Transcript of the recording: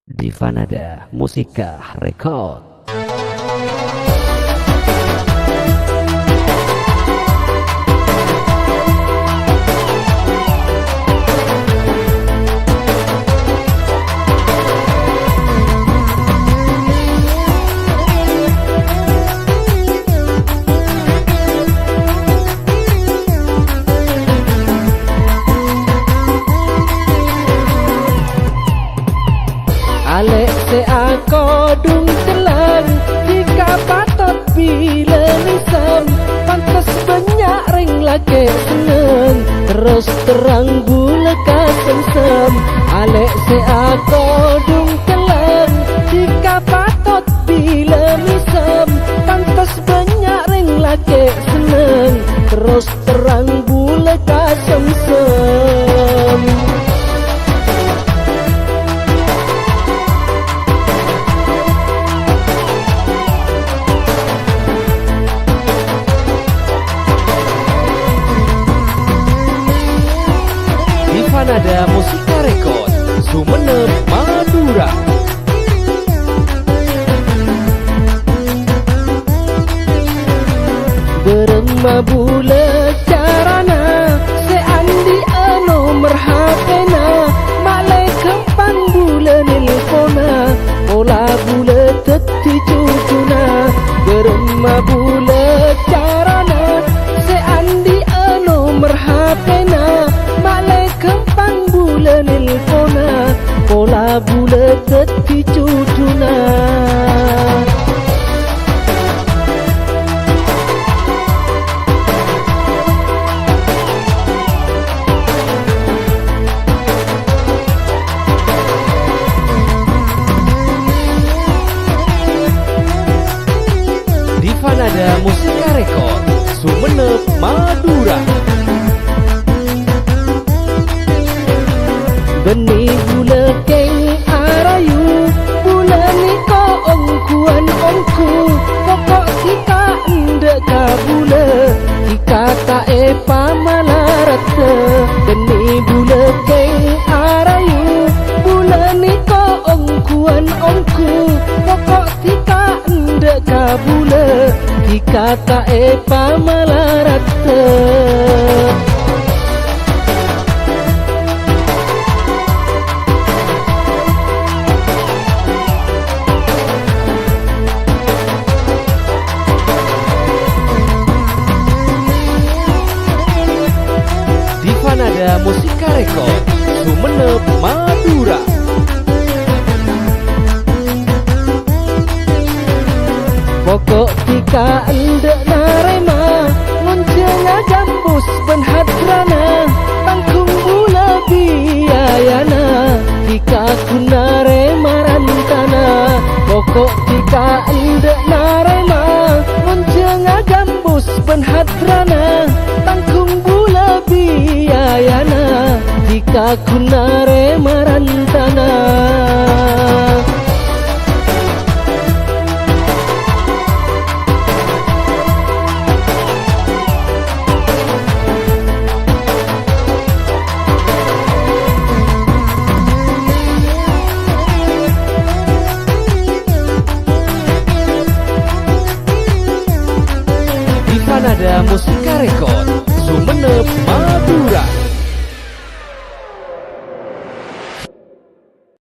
Divanada Musika Record. Alek se ako dung telang jika patot bila nisam pantas banyak ring lagi seneng terus terang bula kasem-sem. Alek se ako dung telang jika patot bila nisam pantas banyak ring lagi seneng terus terang bula kasem-sem. Divanada Musika Record, Sumeneb, Madura. Berema bula carana se andi nomor HP-na malai kempang bula nelpona ola bula teti cucuna. Berema bula carana se andi nomor HP-na malai kempang bula nelpona ola bula teti cucuna. Divanada Musika Record, Sumeneb, Madura. Benih bula keng arayu bula ni ko ongkuan ongku pokok kita ndek kabula kita tak pamalarata. Benih bula keng arayu bula ni ko ongkuan ongku pokok kita ndek kabula kita tak pamalarata. Divanada Musika Record, Sumeneb, Madura. Pokok tika endek narema Ngoncengnya jambus benhadrana Tangkung bula biayana Tika kunarema rantana. Pokok tika endek narema Ngoncengnya jambus benhadrana Tangkung bula biayana Tika kunarema rantana.